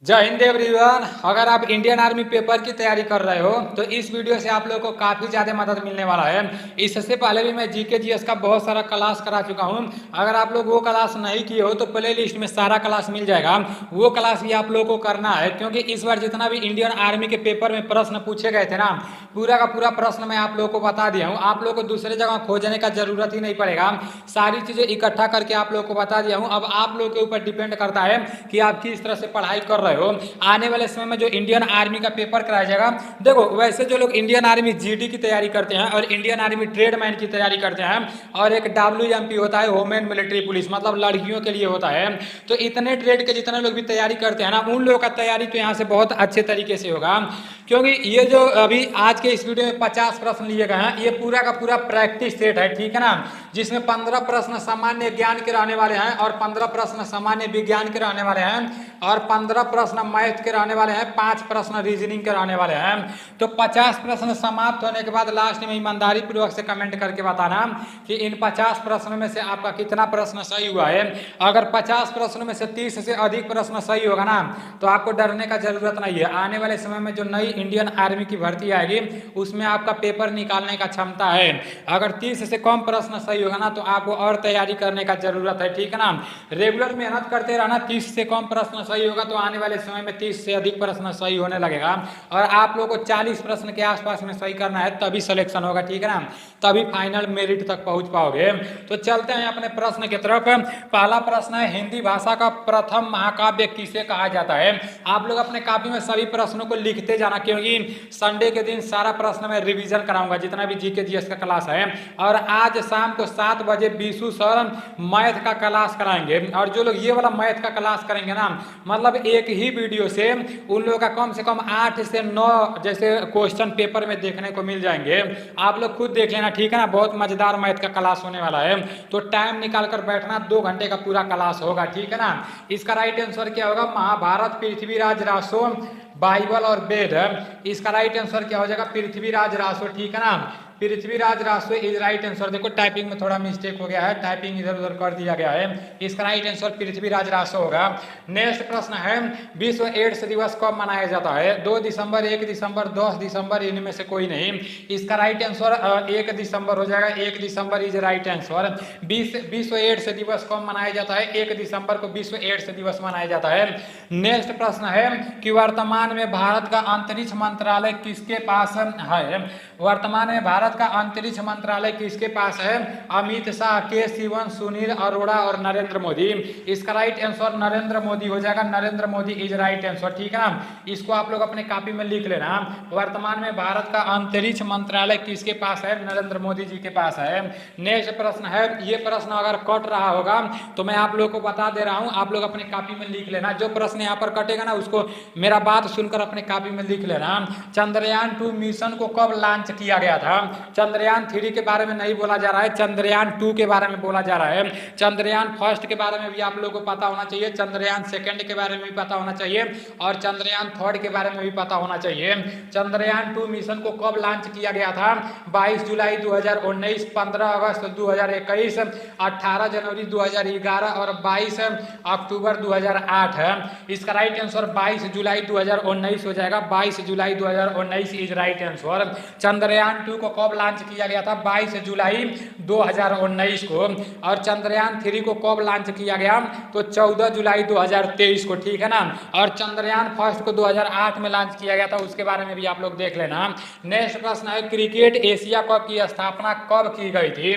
जय हिंद एवरीवन। अगर आप इंडियन आर्मी पेपर की तैयारी कर रहे हो तो इस वीडियो से आप लोगों को काफ़ी ज़्यादा मदद मिलने वाला है। इससे पहले भी मैं जीके जीएस का बहुत सारा क्लास करा चुका हूं। अगर आप लोग वो क्लास नहीं किए हो तो प्ले लिस्ट में सारा क्लास मिल जाएगा, वो क्लास भी आप लोगों को करना है। क्योंकि इस बार जितना भी इंडियन आर्मी के पेपर में प्रश्न पूछे गए थे ना, पूरा का पूरा प्रश्न मैं आप लोगों को बता दिया हूँ। आप लोगों को दूसरे जगह खोजने का जरूरत ही नहीं पड़ेगा, सारी चीज़ें इकट्ठा करके आप लोगों को बता दिया हूँ। अब आप लोगों के ऊपर डिपेंड करता है कि आप किस तरह से पढ़ाई कर रहे हो। आने वाले समय में जो इंडियन आर्मी का पेपर कराया जाएगा, देखो वैसे जो लोग इंडियन आर्मी जीडी की तैयारी करते हैं और इंडियन आर्मी ट्रेडमैन की तैयारी करते हैं और एक WMP होता है, वुमेन मिलिट्री पुलिस, मतलब लड़कियों के लिए होता है, तो इतने ट्रेड के जितने लोग भी तैयारी करते हैं ना, उन लोगों का तैयारी तो यहाँ से बहुत अच्छे तरीके से होगा। क्योंकि ये जो अभी आज के इस वीडियो में 50 प्रश्न लिए गए हैं, ये पूरा का पूरा प्रैक्टिस सेट है, ठीक है ना, जिसमें 15 प्रश्न सामान्य ज्ञान के रहने वाले हैं और 15 प्रश्न सामान्य विज्ञान के रहने वाले हैं और 15 प्रश्न मैथ के रहने वाले हैं, 5 प्रश्न रीजनिंग के रहने वाले हैं। तो 50 प्रश्न समाप्त होने के बाद लास्ट में ईमानदारी पूर्वक से कमेंट करके बताना कि इन 50 प्रश्नों में से आपका कितना प्रश्न सही हुआ है। अगर 50 प्रश्नों में से 30 से अधिक प्रश्न सही होगा ना, तो आपको डरने का जरूरत नहीं है। आने वाले समय में जो नई इंडियन आर्मी की भर्ती आएगी उसमें आपका पेपर निकालने का क्षमता है। अगर 30 से कम प्रश्न सही होगा ना, तो आपको और तैयारी करने का जरूरत है, ठीक है ना। रेगुलर मेहनत करते रहना। 30 से कम प्रश्न सही होगा तो आने वाले समय में 30 से अधिक प्रश्न सही होने लगेगा और आप लोगों को 40 प्रश्न के आसपास में सही करना है, तभी सिलेक्शन होगा, ठीक है ना, तभी फाइनल मेरिट तक पहुंच पाओगे। तो चलते हैं अपने प्रश्न की तरफ। पहला प्रश्न है, हिंदी भाषा का प्रथम महाकाव्य किसे कहा जाता है। आप लोग अपने कॉपी में सभी प्रश्नों को लिखते जाना, क्योंकि संडे के दिन सारा प्रश्न मैं रिवीजन कराऊंगा, जितना भी जीके जीएस का क्लास है। और आज शाम को 7 बजे बीसू सर मैथ का क्लास कराएंगे। और जो लोग ये वाला मैथ का क्लास करेंगे ना, मतलब एक ही वीडियो से उन लोगों का कम से कम 8 से 9 जैसे क्वेश्चन पेपर में देखने को मिल जाएंगे। आप लोग खुद देख लेना, ठीक है ना। बहुत मजेदार मैथ का क्लास होने वाला है, तो टाइम निकाल कर बैठना। 2 घंटे का पूरा क्लास होगा, ठीक है ना। इसका राइट आंसर क्या होगा, महाभारत, पृथ्वीराज रासो, बाइबल और वेद। इसका राइट आंसर क्या हो जाएगा, पृथ्वीराज रासो, ठीक है ना। Prithviraj Raso is right answer. देखो टाइपिंग में थोड़ा मिस्टेक हो गया है, टाइपिंग इधर उधर कर दिया गया है। इसका राइट आंसर पृथ्वीराज रासो होगा। नेक्स्ट प्रश्न है, विश्व एड्स दिवस कब मनाया जाता है। 2 दिसंबर, 1 दिसंबर, 10 दिसंबर, इनमें से कोई नहीं। इसका राइट आंसर 1 दिसंबर हो जाएगा। 1 दिसंबर इज राइट आंसर। विश्व एड्स दिवस कब मनाया जाता है, 1 दिसंबर को विश्व एड्स दिवस मनाया जाता है। नेक्स्ट प्रश्न है कि वर्तमान में भारत का अंतरिक्ष मंत्रालय किसके पास है। वर्तमान में भारत का अंतरिक्ष मंत्रालय किसके पास है, अमित शाह, के सिवन, सुनील अरोड़ा और नरेंद्र मोदी। इसका राइट आंसर नरेंद्र मोदी हो जाएगा। Narendra Modi is right answer, ठीक है ना। इसको आप लोग अपने कॉपी में लिख लेना। वर्तमान में भारत का अंतरिक्ष मंत्रालय किसके पास है, नरेंद्र मोदी जी के पास है। नेक्स्ट प्रश्न है, ये प्रश्न अगर कट रहा होगा तो मैं आप लोग को बता दे रहा हूं, आप लोग अपने कॉपी में लिख लेना। जो प्रश्न यहाँ पर कटेगा ना, उसको मेरा बात सुनकर अपने कॉपी में लिख लेना। चंद्रयान 2 मिशन को कब लॉन्च किया गया था। चंद्रयान 3 के बारे में नहीं बोला जा रहा है, चंद्रयान 2 के बारे में बोला जा रहा है। चंद्रयान फर्स्ट के बारे में भी आप लोगों को पता होना चाहिए, चंद्रयान सेकंड के बारे में भी पता होना चाहिए और चंद्रयान थर्ड के बारे में भी पता होना चाहिए। चंद्रयान 2 मिशन को कब लॉन्च किया गया था, 22 जुलाई 2019, 15 अगस्त 2021, 18 जनवरी 2011 और 22 अक्टूबर 2008 है। इसका राइट आंसर 22 जुलाई 2019 हो जाएगा। 22 जुलाई 2019 इज राइट आंसर। चंद्रयान 2 को कब लॉन्च किया गया था, 22 जुलाई 2019 को। और चंद्रयान 3 को कब लॉन्च किया गया, तो 14 जुलाई 2023 को, ठीक है ना। और चंद्रयान फर्स्ट को 2008 में लॉन्च किया गया था, उसके बारे में भी आप लोग देख लेना। नेक्स्ट प्रश्न है, क्रिकेट एशिया कप की स्थापना कब की गई थी।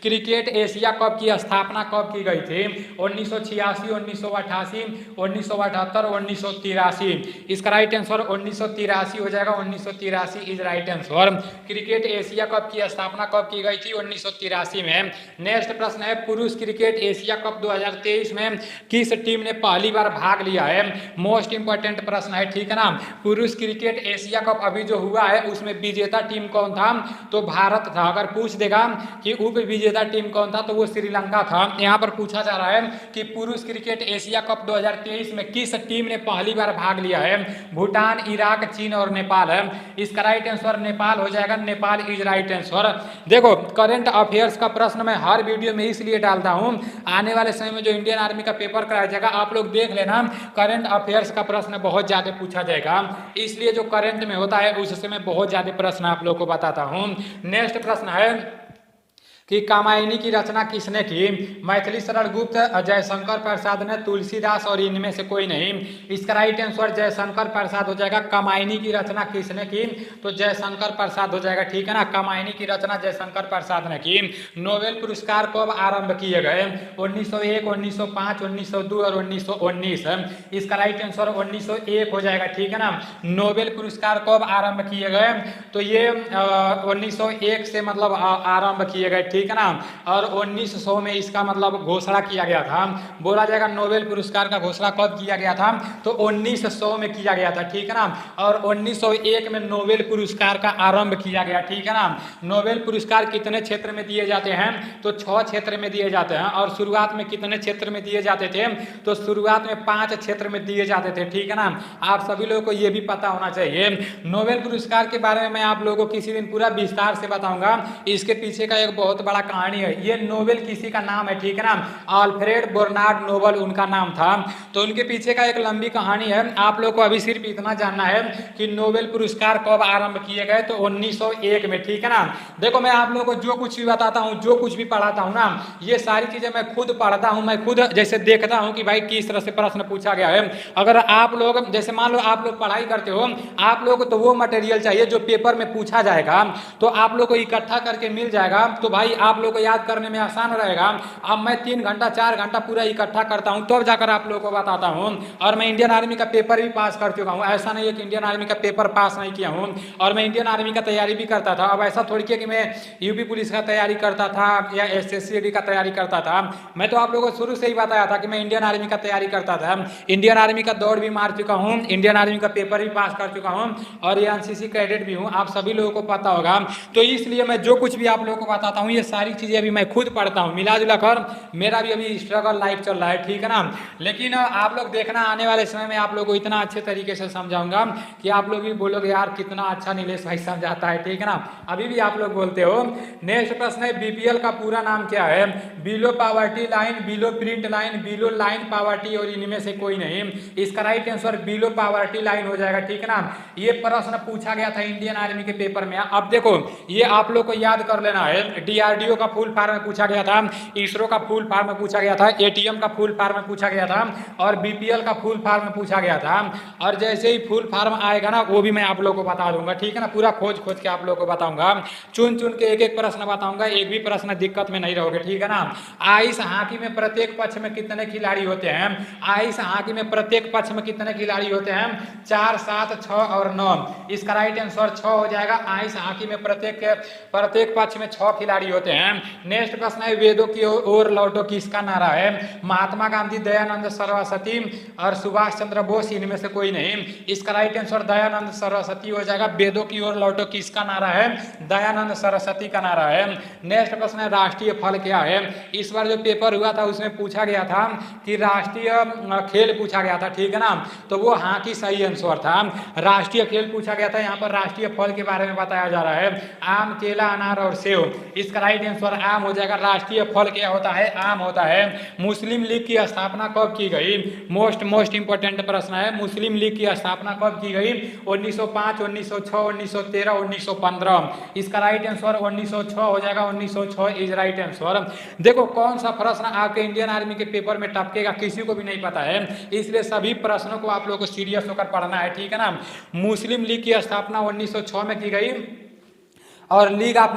क्रिकेट एशिया कप की स्थापना कब की गई थी, 1986, 1988, 1978, 1983। इसका राइट आंसर 1983 हो जाएगा। 1983 is right answer. Cricket Asia cup की स्थापना कब की गई थी, 1983 में। नेक्स्ट प्रश्न है, पुरुष क्रिकेट एशिया कप 2023 में किस टीम ने पहली बार भाग लिया है। मोस्ट इंपॉर्टेंट प्रश्न है, ठीक है ना। पुरुष क्रिकेट एशिया कप अभी जो हुआ है उसमें विजेता टीम कौन था, तो भारत था। अगर पूछ देगा कि उप विजेता टीम कौन था, तो वो श्रीलंका था। यहाँ पर पूछा जा रहा है कि पुरुष क्रिकेट एशिया कप 2023 में किस टीम ने पहली बार भाग लिया है। भूटान, इराक, चीन और नेपाल है। इसका राइट आंसर नेपाल हो जाएगा। Nepal is right answer. देखो करंट अफेयर्स का प्रश्न मैं हर वीडियो में इसलिए डालता हूं, आने वाले समय में जो इंडियन आर्मी का पेपर कराया जाएगा आप लोग देख लेना, करंट अफेयर्स का प्रश्न बहुत ज्यादा पूछा जाएगा, इसलिए जो करंट में होता है उससे मैं बहुत ज्यादा प्रश्न आप लोग को बताता हूं। नेक्स्ट प्रश्न है कि कामायनी की रचना किसने की? मैथिली शरण गुप्त, जयशंकर प्रसाद ने, तुलसीदास और इनमें से कोई नहीं। इसका राइट आंसर जयशंकर प्रसाद हो जाएगा। कामायनी की रचना किसने की? तो जयशंकर प्रसाद हो जाएगा, ठीक है ना। कामायनी की रचना जयशंकर प्रसाद ने की। नोबेल पुरस्कार कब आरंभ किए गए? 1901, 1905, 1902 और 1919। इसका राइट आंसर 1901 हो जाएगा, ठीक है ना। नोबेल पुरस्कार कब आरंभ किए गए? तो ये 1901 से मतलब आरंभ किए गए, ठीक है ना। और 1900 में इसका मतलब घोषणा किया गया था। बोला जाएगा नोबेल पुरस्कार का घोषणा कब किया गया था? तो 1900 में किया गया था, ठीक है ना। और 1901 में नोबेल पुरस्कार का आरंभ किया गया, ठीक है ना। नोबेल पुरस्कार कितने क्षेत्र में दिए जाते हैं? तो 6 क्षेत्र में दिए जाते हैं। और शुरुआत में कितने क्षेत्र में दिए जाते थे? तो शुरुआत में 5 क्षेत्र में दिए जाते थे, ठीक है ना। आप सभी लोगों को यह भी पता होना चाहिए। नोबेल पुरस्कार के बारे में मैं आप लोगों को किसी दिन पूरा विस्तार से बताऊंगा। इसके पीछे का एक बहुत बड़ा कहानी है। ये नोबेल किसी का नाम है, ठीक है ना। अल्फ्रेड बर्नार्ड नोबेल उनका नाम था। तो उनके पीछे का एक लंबी कहानी है। आप लोग को अभी सिर्फ इतना जानना है कि नोबेल पुरस्कार कब आरंभ किए गए? तो 1901 में, ठीक है ना। देखो मैं आप लोगों को जो कुछ भी बताता हूँ, जो कुछ भी पढ़ाता हूँ ना, ये सारी चीजें मैं खुद पढ़ता हूँ, मैं खुद जैसे देखता हूँ कि भाई किस तरह से प्रश्न पूछा गया है। अगर आप लोग जैसे मान लो आप लोग पढ़ाई करते हो, आप लोग को तो वो मटेरियल चाहिए जो पेपर में पूछा जाएगा, तो आप लोग को इकट्ठा करके मिल जाएगा, तो भाई आप लोग को याद करने में आसान रहेगा। अब मैं 3 घंटा 4 घंटा पूरा इकट्ठा करता हूं तब जाकर आप लोगों को बताता हूं। और मैं इंडियन आर्मी का पेपर भी पास कर चुका हूं, ऐसा नहीं है कि इंडियन आर्मी का पेपर पास नहीं किया हूं। और मैं इंडियन आर्मी का तैयारी भी करता था। अब ऐसा थोड़ी कि मैं यूपी पुलिस का तैयारी करता था या एसएससी का तैयारी करता था। मैं तो आप लोगों को शुरू से ही बताया था कि मैं इंडियन आर्मी का तैयारी करता था। इंडियन आर्मी का दौड़ भी मार चुका हूँ, इंडियन आर्मी का पेपर भी पास कर चुका हूँ, और ये एनसीसी कैडेट भी हूँ, आप सभी लोगों को पता होगा। तो इसलिए मैं जो कुछ भी आप लोगों को बताता हूँ ये सारी चीजें अभी मैं खुद पढ़ता हूँ, मिला जुला कर मेरा भी अभी स्ट्रगल लाइफ चल रहा है, ठीक है ना। लेकिन आप लोग देखना आने वाले समय में आप लोग को इतना अच्छे तरीके से समझाऊंगा कि आप लोग भी बोलोगे यार कितना अच्छा नीलेश भाई समझाता है, ठीक है ना। अभी भी आप लोग बोलते हो। नेक्स्ट प्रश्न है बीपीएल का पूरा नाम क्या है? Below poverty line, below print line, below line poverty और इनमें से कोई नहीं। इसका right answer below poverty line हो जाएगा, ठीक है ना। ये प्रश्न पूछा गया था इंडियन आर्मी के पेपर में। अब देखो ये आप लोग को याद कर लेना है। डीआरडीओ का फुल फॉर्म में पूछा गया था, इसरो का फुल फॉर्म में पूछा गया था, एटीएम का फुल फॉर्म में पूछा गया था, और बीपीएल का फुल फॉर्म में पूछा गया था। और जैसे ही फुल फॉर्म आएगा ना वो भी मैं आप लोग को बता दूंगा, ठीक है ना। पूरा खोज खोज के आप लोग को बताऊंगा, चुन चुन के एक एक प्रश्न बताऊंगा, एक भी प्रश्न दिक्कत में नहीं रहोगे, ठीक है ना। आइस हॉकी में प्रत्येक पक्ष में कितने खिलाड़ी होते हैं? आइस हॉकी में प्रत्येक पक्ष में कितने खिलाड़ी होते हैं? 4, 7, 6 और 9। इसका राइट आंसर 6 हो जाएगा। आइस हॉकी में प्रत्येक पक्ष में 6 खिलाड़ी होते हैं। नेक्स्ट प्रश्न है वेदों की ओर लौटो किसका नारा है? महात्मा गांधी, दयानंद सरस्वती और सुभाष चंद्र बोस, इनमें से कोई नहीं। इसका राइट आंसर दयानंद सरस्वती हो जाएगा। वेदों की ओर लौटो किसका नारा है? दयानंद सरस्वती का नारा है। नेक्स्ट प्रश्न है राष्ट्रीय फल क्या है? इस बार जो पेपर हुआ था उसमें पूछा गया था कि राष्ट्रीय खेल पूछा गया था, ठीक है ना। तो वो हॉकी सही आंसर था। राष्ट्रीय खेल पूछा गया था, यहाँ पर राष्ट्रीय फल के बारे में बताया जा रहा है। आम, केला, अनार और सेव। इसका राइट आंसर आम हो जाएगा। राष्ट्रीय फल क्या होता है? आम होता है। मुस्लिम लीग की स्थापना कब की गई? मोस्ट इंपोर्टेंट प्रश्न है। मुस्लिम लीग की स्थापना कब की गई? 1905, 1906, 1913, 1915। इसका राइट आंसर 1906 हो जाएगा। 1906 इज राइट आंसर। देखो कौन सा प्रश्न आपके इंडियन आर्मी के पेपर में टपकेगा किसी को भी नहीं पता है, इसलिए सभी प्रश्नों को आप लोगों को सीरियस होकर पढ़ना है, ठीक है ना। मुस्लिम लीग की स्थापना 1906 में की गई। और लीग ऑफ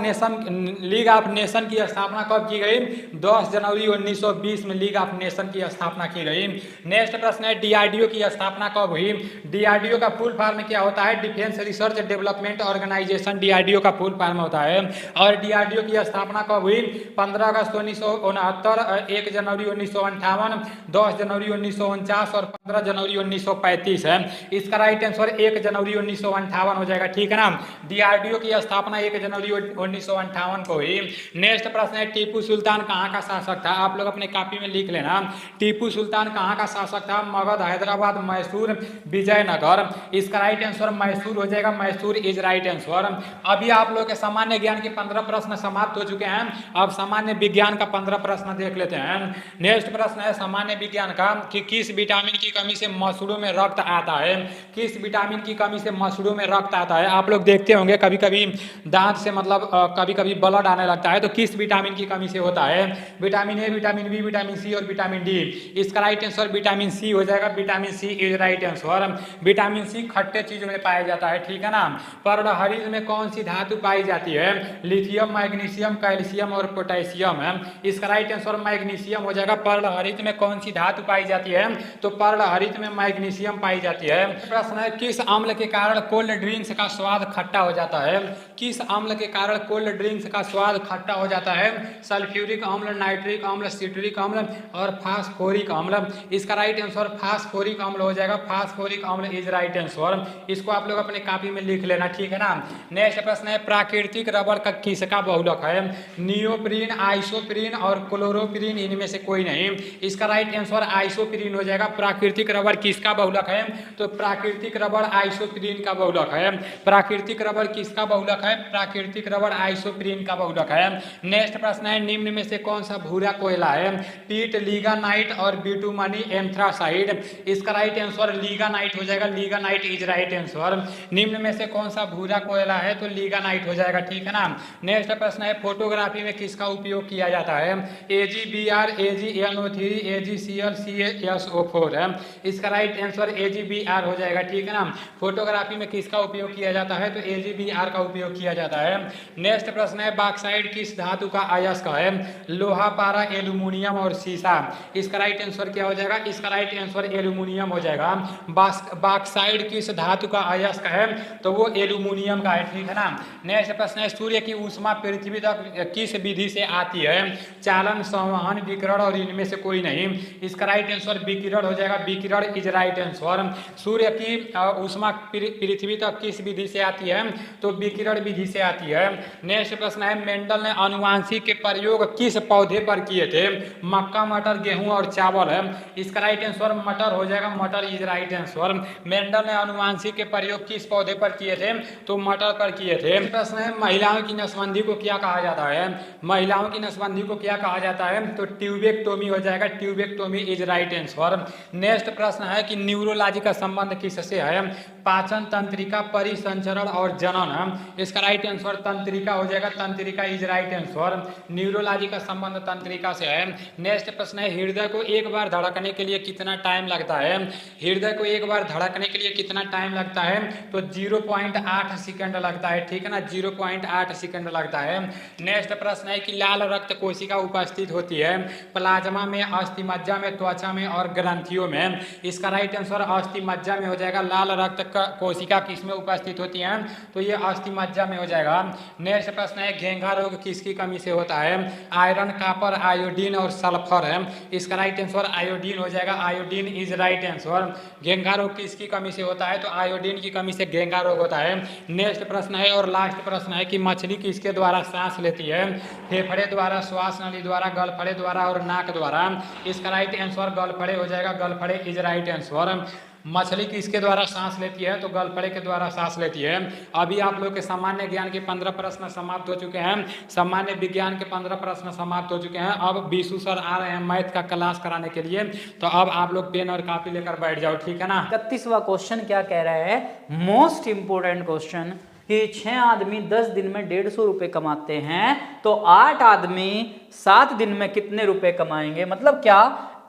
नेशन की स्थापना कब की गई? 10 जनवरी 1920 में लीग ऑफ नेशन की स्थापना की गई। नेक्स्ट प्रश्न है डीआरडीओ की स्थापना कब हुई? डीआरडीओ का फुल फॉर्म क्या होता है? Defence research development organisation DRDO का फुल फॉर्म होता है। और डीआरडीओ की स्थापना कब हुई? 15 अगस्त 1969, 1 जनवरी 1958, 10 जनवरी 1949 और 15 जनवरी 1935 है। इसका राइट आंसर 1 जनवरी 1958 हो जाएगा, ठीक है ना। डीआरडीओ की स्थापना 1 जनवरी 1958 को हुई। नेक्स्ट प्रश्न है टीपू सुल्तान कहाँ का शासक था? आप लोग अपने कॉपी में लिख लेना, टीपू सुल्तान कहाँ का शासक था? मगध, हैदराबाद, मैसूर, विजयनगर। इसका राइट आंसर मैसूर हो जाएगा, मैसूर इज राइट आंसर। अभी आप लोग के सामान्य ज्ञान के 15 प्रश्न समाप्त हो चुके हैं। अब सामान्य विज्ञान का 15 प्रश्न देख लेते हैं। नेक्स्ट प्रश्न है सामान्य विज्ञान का कि किस विटामिन की कमी से मसूड़ों में रक्त आता है? किस विटामिन की कमी से मसूड़ों में रक्त आता है? आप लोग देखते होंगे कभी कभी दांत से मतलब कभी कभी ब्लड आने लगता है, तो किस विटामिन की कमी से होता है? Vitamin A, vitamin B, vitamin C और विटामिन डी। इसका राइट आंसर विटामिन सी हो जाएगा, vitamin C is right answer. Vitamin C खट्टे चीजों में पाया जाता है, ठीक है ना। पर्णहरित में कौन सी धातु पाई जाती है? लिथियम, मैग्नीशियम, कैल्शियम और पोटेशियम है। इसका राइट आंसर मैग्नीशियम हो जाएगा। पर्णहरित में कौन सी धातु पाई जाती है? तो पर्णहरित में मैग्नीशियम पाई जाती है। प्रश्न है किस अम्ल के कारण कोल्ड ड्रिंक्स का स्वाद खट्टा हो जाता है? किस अम्ल के कारण कोल्ड ड्रिंक्स का स्वाद खट्टा हो जाता है? सल्फ्यूरिक अम्ल, नाइट्रिक अम्ल, सिट्रिक अम्ल और फास्फोरिक अम्ल। इसका राइट आंसर फास्फोरिक अम्ल हो जाएगा, फास्फोरिक अम्ल इज राइट आंसर। इसको आप लोग अपने कॉपी में लिख लेना, ठीक है ना। नेक्स्ट प्रश्न है प्राकृतिक रबर का किसका बहुलक है? नियोप्रीन, आइसोप्रीन और क्लोरोप्रीन, इनमें से कोई नहीं। इसका राइट आंसर आइसोप्रीन हो जाएगा। प्राकृतिक रबर किसका बहुलक है? तो प्राकृतिक रबर आइसोप्रीन का बहुलक है। प्राकृतिक रबर किसका बहुलक है? प्राकृतिक रबर आइसोप्रीन का बहुलक है। नेक्स्ट प्रश्न है निम्न में से कौन सा भूरा कोयला है? पीट, लिगानाइट और बिटुमनी एंथ्रासाइड। इसका राइट आंसर लिगानाइट हो जाएगा, लिगानाइट इज राइट आंसर। निम्न में से कौन सा भूरा कोयला है? तो लिगानाइट हो जाएगा, ठीक है ना। नेक्स्ट प्रश्न है फोटोग्राफी में किसका उपयोग किया जाता है? AgBr, AgNO3, AgCl, CaSO4 है। इसका राइट आंसर AgBr हो जाएगा, ठीक है ना। फोटोग्राफी में किसका उपयोग किया जाता है? तो AgBr का उपयोग किया जाता है। नेक्स्ट प्रश्न है बॉक्साइट किस धातु का अयस्क है? लोहा, पारा, एल्यूमिनियम और सीसा। इसका राइट आंसर क्या हो जाएगा? इसका राइट आंसर एल्यूमिनियम हो जाएगा। बॉक्साइट किस धातु का अयस्क है? तो वो एल्यूमिनियम का है, ठीक है ना। नेक्स्ट प्रश्न है सूर्य की ऊष्मा पृथ्वी तक किस विधि से आती है? चालन, संवहन, विकिरण और इनमें से कोई नहीं। इसका राइट आंसर विकिरण हो जाएगा, विकिरण इज राइट आंसर। सूर्य की ऊष्मा पृथ्वी तक किस विधि से आती है? तो विकिरण विधि से आती है। नेक्स्ट प्रश्न है मेंडल ने आनुवांशिक के प्रयोग किस पौधे पर किए थे? मक्का, मटर, गेहूं और चावल है। इसका राइट आंसर मटर हो जाएगा, मटर इज राइट आंसर। मेंडल ने आनुवांशिक के प्रयोग किस पौधे पर किए थे? तो मटर पर किए थे। प्रश्न है महिलाओं की नसबंदी को क्या कहा जाता है? महिलाओं की नसबंदी को क्या कहा जाता है? तो ट्यूबेक्टोमी हो जाएगा, tubectomy is right answer. Next प्रश्न है कि न्यूरोलॉजी का संबंध किससे है? पाचन तंत्रिका, परिसंचरण और जनन है। इसका राइट आंसर तंत्रिका हो जाएगा, तंत्रिका इज राइट आंसर। न्यूरोलॉजी का संबंध तंत्रिका से है। नेक्स्ट प्रश्न है हृदय को एक बार धड़कने के लिए कितना टाइम लगता है? हृदय को एक बार धड़कने के लिए कितना टाइम लगता है? तो 0.8 सेकंड लगता है, ठीक है ना, 0.8 सेकंड लगता है। नेक्स्ट प्रश्न है कि लाल रक्त कोशिका उपस्थित होती है प्लाज्मा में, अस्थिमज्जा में, त्वचा में और ग्रंथियों में। इसका राइट आंसर अस्थिमज्जा में हो जाएगा। लाल रक्त कोशिका किसमें उपस्थित होती है? तो ये अस्थिमज्जा में हो जाएगा। नेक्स्ट प्रश्न है घेंघा रोग किसकी कमी से होता है? आयरन, कॉपर, आयोडीन और सल्फर है। इसका राइट आंसर आयोडीन हो जाएगा, आयोडीन इज राइट आंसर। घेंघा रोग किसकी कमी से होता है? तो आयोडीन की कमी से घेंघा रोग होता है। नेक्स्ट प्रश्न है और लास्ट प्रश्न है कि मछली किसके द्वारा सांस लेती है? फेफड़े द्वारा, श्वास नली द्वारा, गलफड़े द्वारा और नाक द्वारा। इसका राइट आंसर गलफड़े हो जाएगा, गलफड़े इज राइट आंसर। मछली किसके द्वारा सांस लेती है? तो गलफड़े के द्वारा सांस लेती है। अभी आप लोग के सामान्य ज्ञान के 15 प्रश्न समाप्त हो चुके हैं, सामान्य विज्ञान के 15 प्रश्न समाप्त हो चुके हैं। अब बीसू सर आ रहे हैं मैथ का क्लास कराने के लिए, तो अब आप लोग पेन और कॉपी लेकर बैठ जाओ, ठीक है ना। 31वां क्वेश्चन क्या कह रहा है? मोस्ट इंपोर्टेंट क्वेश्चन कि 6 आदमी 10 दिन में 150 रुपए कमाते हैं, तो 8 आदमी 7 दिन में कितने रुपए कमाएंगे? मतलब क्या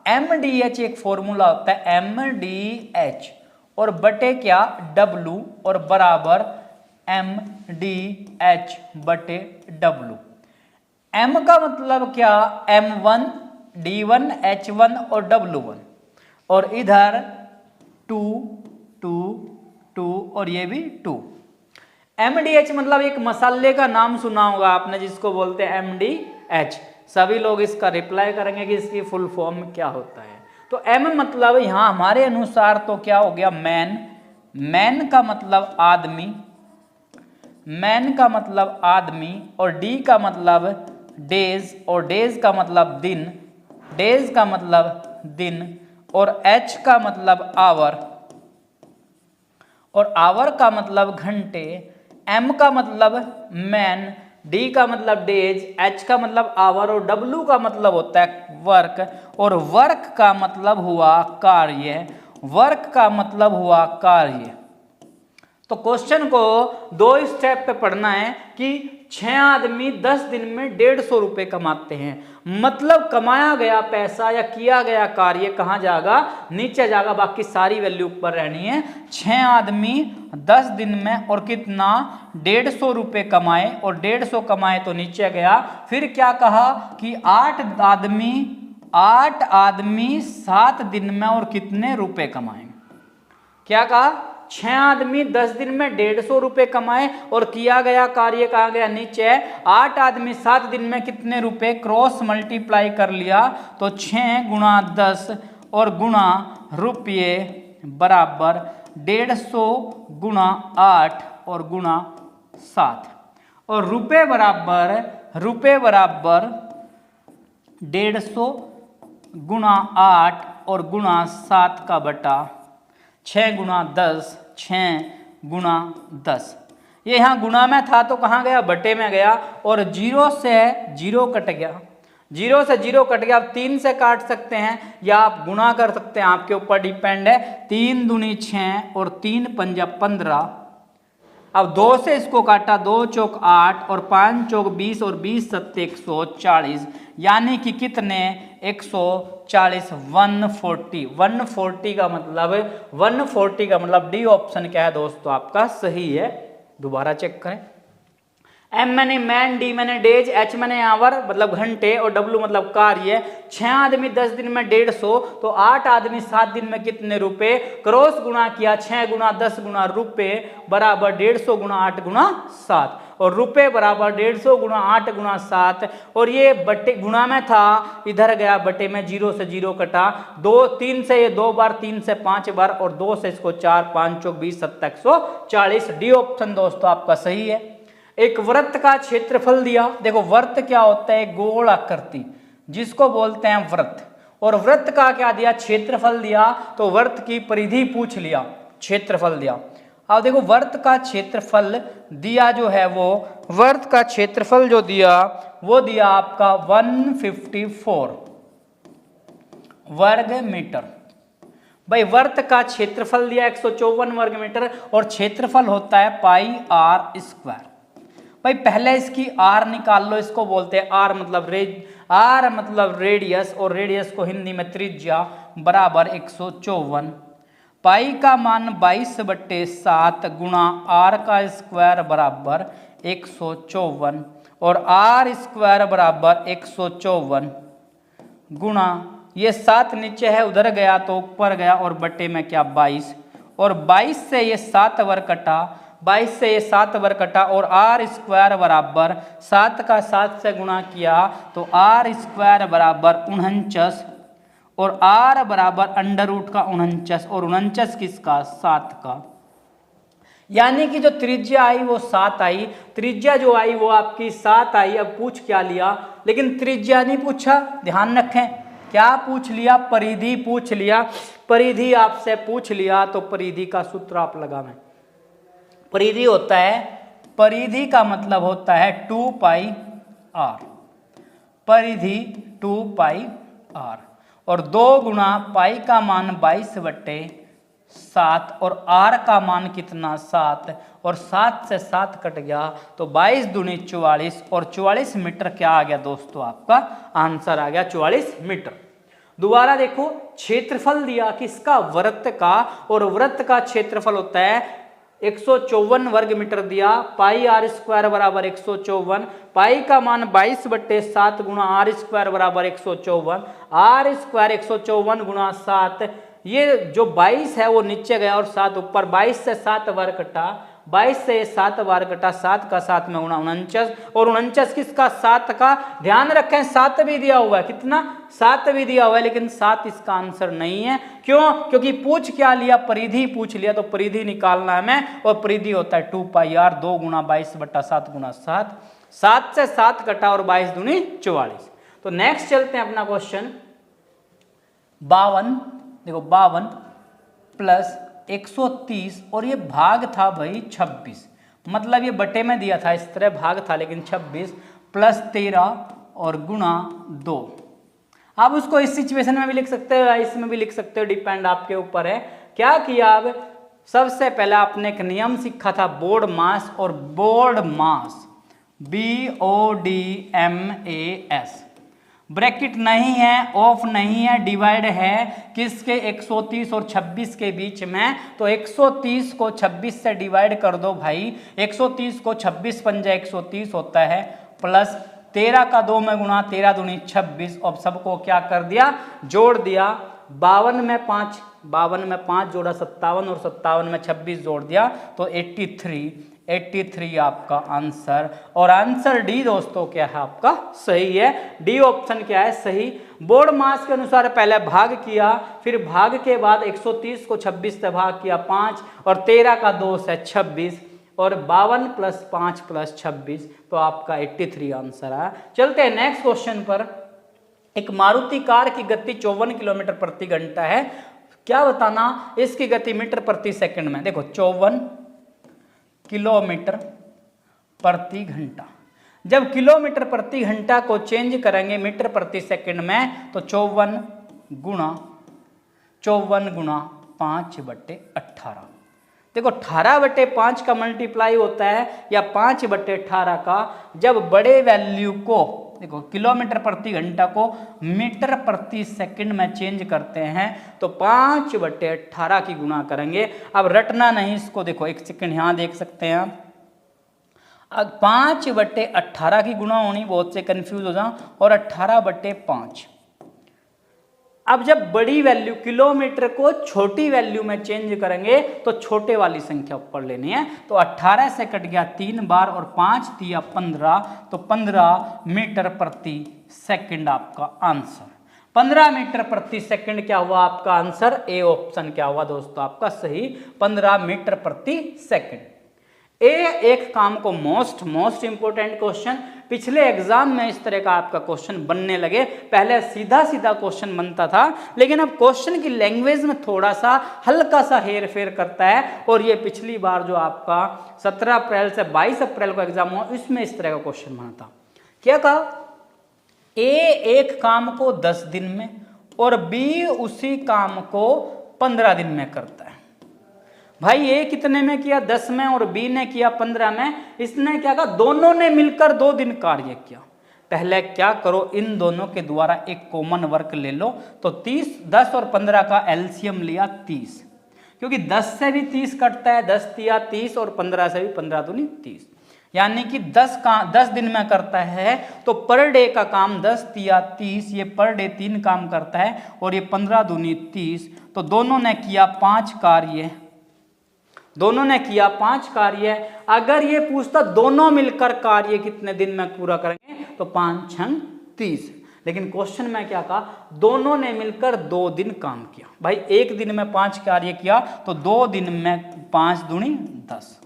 MDH एक फॉर्मूला होता है, MDH और बटे क्या W और बराबर MDH बटे W। M का मतलब क्या? M1, D1, H1 और W1 और इधर 2, 2, 2 और ये भी 2। MDH मतलब एक मसाले का नाम सुना होगा आपने जिसको बोलते हैं MDH। सभी लोग इसका रिप्लाई करेंगे कि इसकी फुल फॉर्म क्या होता है। तो M मतलब यहाँ हमारे अनुसार तो क्या हो गया? मैन। मैन का मतलब आदमी, मैन का मतलब आदमी, और डी का मतलब डेज, और डेज का मतलब दिन, डेज का मतलब दिन, और एच का मतलब आवर, और आवर का मतलब घंटे, एम का मतलब मैन, डी का मतलब डेज, एच का मतलब आवर, और डब्ल्यू का मतलब होता है वर्क, और वर्क का मतलब हुआ कार्य, वर्क का मतलब हुआ कार्य। तो क्वेश्चन को दो स्टेप पे पढ़ना है कि 6 आदमी 10 दिन में 150 रुपए कमाते हैं, मतलब कमाया गया पैसा या किया गया कार्य कहाँ जाएगा, नीचे जाएगा, बाकी सारी वैल्यू ऊपर रहनी है। 6 आदमी 10 दिन में और कितना 150 रुपए कमाए, और 150 कमाए तो नीचे गया। फिर क्या कहा कि 8 आदमी 7 दिन में और कितने रुपए कमाए। क्या कहा, 6 आदमी 10 दिन में 150 रुपए कमाए और किया गया कार्य कहा गया नीचे। 8 आदमी 7 दिन में कितने रुपए, क्रॉस मल्टीप्लाई कर लिया तो 6 गुणा 10 और गुणा रुपये बराबर 150 गुणा 8 और गुणा 7, और रुपये बराबर 150 गुणा 8 और गुणा 7 का बटा 6 गुणा 10, 6 गुणा 10। ये यहाँ गुणा में था तो कहाँ गया, बटे में गया, और 0 से 0 कट गया, 0 से 0 कट गया। अब 3 से काट सकते हैं या आप गुणा कर सकते हैं, आपके ऊपर डिपेंड है। 3 दूनी 6 और 3 पंजा 15। अब 2 से इसको काटा, 2 चौक 8 और 5 चौक 20 और 20 सत्ते 140, यानी कि कितने 140, 140। 140 का मतलब 140 का मतलब डी ऑप्शन क्या है दोस्तों आपका सही है। दोबारा चेक करें, एम मैंने मैन, डी मैंने डेज, एच मैंने आवर मतलब घंटे, और डब्ल्यू मतलब कार्य। 6 आदमी 10 दिन में 150, तो 8 आदमी 7 दिन में कितने रुपए, क्रॉस गुणा किया 6 गुणा 10 गुणा रुपए बराबर 150 गुणा 8 गुणा 7, और रुपए बराबर 150 गुणा 8 गुणा 7, और ये बटे गुणा में था, इधर गया बटे में, 0 से 0 कटा, 3 से ये 2 बार, 3 से 5 बार, और 2 से इसको 4, 5 चौक 20 सत्ता 140। डी ऑप्शन दोस्तों आपका सही है। एक वृत्त का क्षेत्रफल दिया, देखो वृत्त क्या होता है, गोल आकृति जिसको बोलते हैं वृत्त, और वृत्त का क्या दिया, क्षेत्रफल दिया, तो वृत्त की परिधि पूछ लिया, क्षेत्रफल दिया। अब देखो वर्त का क्षेत्रफल दिया जो है, वो वर्त का क्षेत्रफल जो दिया वो दिया आपका 154 वर्ग मीटर। भाई वर्त का क्षेत्रफल दिया 154 वर्ग मीटर, और क्षेत्रफल होता है पाई आर स्क्वायर। भाई पहले इसकी आर निकाल लो, इसको बोलते हैं आर मतलब रेडियस, और रेडियस को हिंदी में त्रिज्या, बराबर 154। पाई का मान 22/7 गुणा आर का स्क्वायर बराबर 154, और आर स्क्वायर बराबर 154 गुणा ये 7 नीचे है, उधर गया तो ऊपर गया, और बटे में क्या 22, और 22 से ये 7 वर्ग कटा, 22 से ये 7 वर्ग कटा, और आर स्क्वायर बराबर 7 का 7 से गुणा किया तो आर स्क्वायर बराबर 49, और आर बराबर अंडर रूट का 49, और 49 किसका 7 का, यानी कि जो त्रिज्या आई वो 7 आई, त्रिज्या जो आई वो आपकी 7 आई। अब पूछ क्या लिया, लेकिन त्रिज्या नहीं पूछा, ध्यान रखें क्या पूछ लिया, परिधि पूछ लिया। परिधि आपसे पूछ लिया तो परिधि का सूत्र आप लगावें। परिधि होता है, परिधि का मतलब होता है 2 पाई आर, परिधि 2 पाई आर, और 2 गुणा पाई का मान 22/7, और आर का मान कितना 7, और 7 से 7 कट गया तो 22 दूनी 44, और 44 मीटर क्या आ गया दोस्तों, आपका आंसर आ गया 44 मीटर। दोबारा देखो, क्षेत्रफल दिया किसका, वृत्त का, और वृत्त का क्षेत्रफल होता है 154 वर्ग मीटर दिया, पाई आर स्क्वायर बराबर 154, पाई का मान 22/7 गुणा आर स्क्वायर बराबर 154, आर स्क्वायर 154 गुणा 7, ये जो 22 है वो नीचे गया और 7 ऊपर, 22 से 7 वर्ग कटा, 22 से 7 बार कटा, 7 का 7 में गुणा 49, और 49 किसका 7 का। ध्यान रखें 7 भी दिया हुआ है, कितना 7 भी दिया हुआ है, लेकिन 7 इसका आंसर नहीं है। क्यों? क्योंकि पूछ क्या लिया, परिधि पूछ लिया, तो परिधि निकालना है हमें, और परिधि होता है 2 पाई r, 2 गुणा 22 बटा 7 गुणा 7, 7 से 7 कटा और 22 दूनी 44। तो नेक्स्ट चलते हैं अपना क्वेश्चन 52। देखो 52 प्लस 130, और ये भाग था भाई 26, मतलब ये बटे में दिया था, इस तरह भाग था, लेकिन 26 प्लस 13 और गुणा 2। आप उसको इस सिचुएशन में भी लिख सकते हो, इसमें भी लिख सकते हो, डिपेंड आपके ऊपर है। क्या किया, अब सबसे पहले आपने एक नियम सीखा था बोर्ड मास, और बोर्ड मास BODMAS, ब्रैकेट नहीं है, ऑफ नहीं है, डिवाइड है किसके 130 और 26 के बीच में। तो 130 को 26 से डिवाइड कर दो भाई, 130 को 26 पंजा 130 होता है, प्लस 13 का 2 में गुणा, 13 दूनी 26, और सबको क्या कर दिया, जोड़ दिया। 52 में 5, 52 में 5 जोड़ा 57, और 57 में 26 जोड़ दिया, तो 83 आपका आंसर। और आंसर डी दोस्तों क्या है आपका, सही है। डी ऑप्शन क्या है, सही। बोर्ड मास के अनुसार पहले भाग किया, फिर भाग के बाद 130 को 26 से भाग किया 5, और 13 का 2 से 26, और 52 प्लस 5 प्लस 26, तो आपका 83 आंसर है। चलते हैं नेक्स्ट क्वेश्चन पर। एक मारुति कार की गति 54 किलोमीटर प्रति घंटा है, क्या बताना इसकी गति मीटर प्रति सेकंड में। देखो 54 किलोमीटर प्रति घंटा, जब किलोमीटर प्रति घंटा को चेंज करेंगे मीटर प्रति सेकंड में, तो 54 गुणा 5/18। देखो 18/5 का मल्टीप्लाई होता है, या 5/18 का, जब बड़े वैल्यू को, देखो किलोमीटर प्रति घंटा को मीटर प्रति सेकंड में चेंज करते हैं, तो 5/18 की गुणा करेंगे। अब रटना नहीं इसको, देखो एक सेकंड यहाँ देख सकते हैं आप, अब 5/18 की गुणा होनी, बहुत से कंफ्यूज हो जाओ, और 18/5। अब जब बड़ी वैल्यू किलोमीटर को छोटी वैल्यू में चेंज करेंगे, तो छोटे वाली संख्या ऊपर लेनी है। तो 18 से कट गया 3 बार, और 5 दिया 15, तो 15 मीटर प्रति सेकंड आपका आंसर। 15 मीटर प्रति सेकंड क्या हुआ आपका आंसर, ए ऑप्शन क्या हुआ दोस्तों आपका सही, 15 मीटर प्रति सेकंड। ए एक काम को मोस्ट इंपोर्टेंट क्वेश्चन, पिछले एग्जाम में इस तरह का आपका क्वेश्चन बनने लगे। पहले सीधा क्वेश्चन बनता था, लेकिन अब क्वेश्चन की लैंग्वेज में थोड़ा सा हल्का सा हेर फेर करता है। और ये पिछली बार जो आपका 17 अप्रैल से 22 अप्रैल को एग्जाम हुआ, इसमें इस तरह का क्वेश्चन बना था। क्या कहा, ए एक काम को 10 दिन में, और बी उसी काम को 15 दिन में करता है। भाई ए कितने में किया, 10 में, और बी ने किया 15 में। इसने क्या कहा, दोनों ने मिलकर 2 दिन कार्य किया। पहले क्या करो, इन दोनों के द्वारा एक कॉमन वर्क ले लो। तो 30, 10 और 15 का एलसीएम लिया 30, क्योंकि 10 से भी 30 कटता है, 10 दिया 30, और 15 से भी 15 दूनी 30, यानी कि 10 दिन में करता है। तो पर डे का काम 10 दिया 30, ये पर डे 3 काम करता है, और ये 15 दूनी 30। तो दोनों ने किया 5 कार्य, दोनों ने किया 5 कार्य। अगर ये पूछता दोनों मिलकर कार्य कितने दिन में पूरा करेंगे, तो 5 6 30। लेकिन क्वेश्चन में क्या कहा, दोनों ने मिलकर 2 दिन काम किया। भाई एक दिन में 5 कार्य किया, तो 2 दिन में 5 दूनी 10,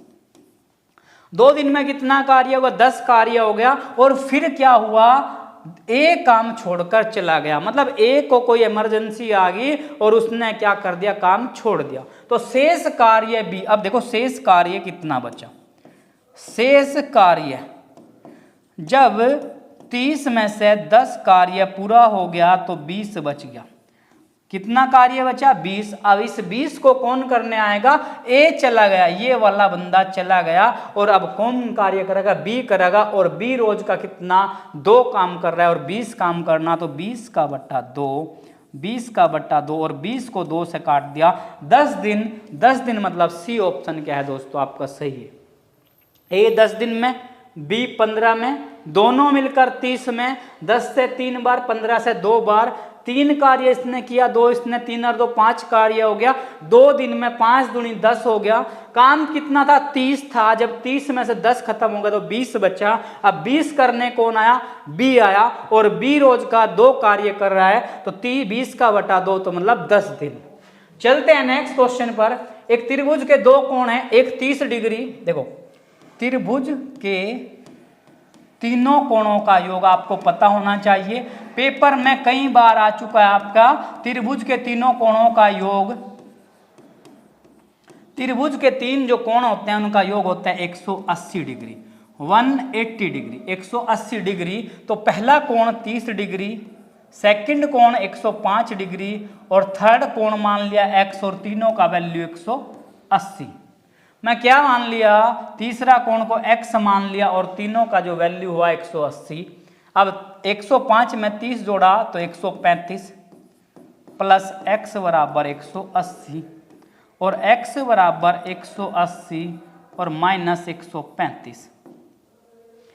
2 दिन में कितना कार्य हुआ, 10 कार्य हो गया। और फिर क्या हुआ, ए काम छोड़कर चला गया, मतलब ए को कोई इमरजेंसी आ गई और उसने क्या कर दिया, काम छोड़ दिया। तो शेष कार्य भी, अब देखो शेष कार्य कितना बचा, शेष कार्य जब 30 में से 10 कार्य पूरा हो गया, तो 20 बच गया। कितना कार्य बचा, 20। अब इस 20 को कौन करने आएगा, ए चला गया, ये वाला बंदा चला गया, और अब कौन कार्य करेगा, बी करेगा। और बी रोज का कितना, 2 काम कर रहा है, और 20 काम करना, तो 20 का बट्टा 2, 20 का बट्टा 2, और 20 को 2 से काट दिया। 10 दिन मतलब सी ऑप्शन क्या है दोस्तों आपका सही है। ए 10 दिन में, बी 15 में, दोनों मिलकर 30 में। 10 से 3 बार, 15 से 2 बार, 3 कार्य इसने किया, 2 इसने, 3 और 2 5 कार्य हो गया। 2 दिन में 5 दूनी 10 हो गया। काम कितना था? 30 था। जब 30 में से 10 खत्म हो गया तो 20 बचा। अब 20 करने कौन आया? बी आया, और बी रोज का 2 कार्य कर रहा है, तो 20 का बटा 2 तो मतलब 10 दिन। चलते हैं नेक्स्ट क्वेश्चन पर। एक त्रिभुज के 2 कोण हैं, एक 30 डिग्री। देखो, त्रिभुज के तीनों कोणों का योग आपको पता होना चाहिए। पेपर में कई बार आ चुका है आपका त्रिभुज के तीनों कोणों का योग। त्रिभुज के 3 जो कोण होते हैं उनका योग होता है 180 डिग्री, 180 डिग्री, 180 डिग्री। तो पहला कोण 30 डिग्री, सेकंड कोण 105 डिग्री, और थर्ड कोण मान लिया x, और तीनों का वैल्यू 180। मैं क्या मान लिया? तीसरा कोण को x मान लिया, और तीनों का जो वैल्यू हुआ 180। अब 105 में 30 जोड़ा तो 135, प्लस x बराबर 180, और x बराबर 180 और माइनस 135।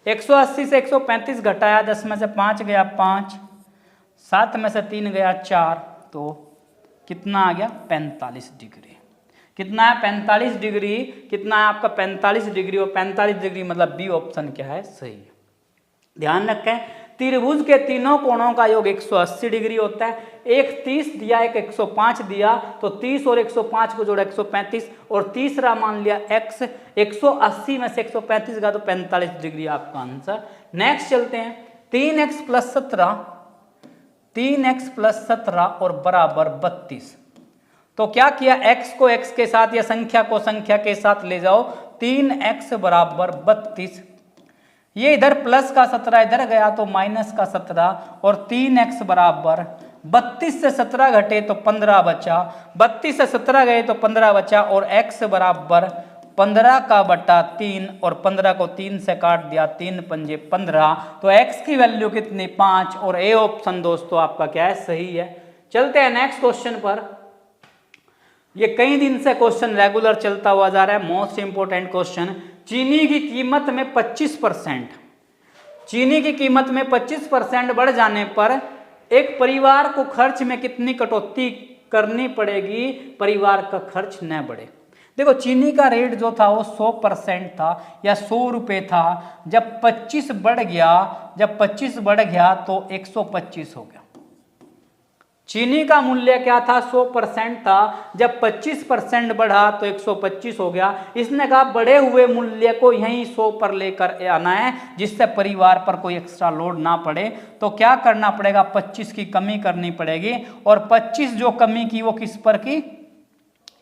180 से 135 घटाया, 10 में से 5 गया 5, 7 में से 3 गया 4, तो कितना आ गया? 45 डिग्री। कितना है? 45 डिग्री। कितना है आपका? 45 डिग्री, और 45 डिग्री मतलब बी ऑप्शन क्या है? सही है। ध्यान रखें, त्रिभुज के तीनों कोणों का योग 180 डिग्री होता है। एक 30 दिया, एक 105 दिया, तो 30 और 105 को जोड़ा 135, और तीसरा मान लिया x। 180 में से 135 का तो 45 डिग्री आपका आंसर। नेक्स्ट चलते हैं, 3x प्लस 17, 3x प्लस 17 और बराबर 32। तो क्या किया? x को x के साथ या संख्या को संख्या के साथ ले जाओ। 3x बराबर 32, ये इधर प्लस का 17 इधर गया तो माइनस का 17, और 3x बराबर 32 से 17 घटे तो 15 बचा, 32 से 17 गए तो 15 बचा, और x बराबर 15 का बटा 3, और 15 को 3 से काट दिया, 3 पंजे 15, तो x की वैल्यू कितनी? 5, और ए ऑप्शन दोस्तों आपका क्या है? सही है। चलते हैं नेक्स्ट क्वेश्चन पर। ये कई दिन से क्वेश्चन रेगुलर चलता हुआ जा रहा है, मोस्ट इंपोर्टेंट क्वेश्चन। चीनी की कीमत में 25%, चीनी की कीमत में 25% बढ़ जाने पर एक परिवार को खर्च में कितनी कटौती करनी पड़ेगी परिवार का खर्च न बढ़े? देखो, चीनी का रेट जो था वो 100% था या 100 रुपये था। जब 25 बढ़ गया, जब 25 बढ़ गया तो 125 हो गया। चीनी का मूल्य क्या था? 100% था। जब 25% बढ़ा तो 125 हो गया। इसने कहा बढ़े हुए मूल्य को यहीं 100 पर लेकर आना है, जिससे परिवार पर कोई एक्स्ट्रा लोड ना पड़े। तो क्या करना पड़ेगा? 25 की कमी करनी पड़ेगी, और 25 जो कमी की वो किस पर की?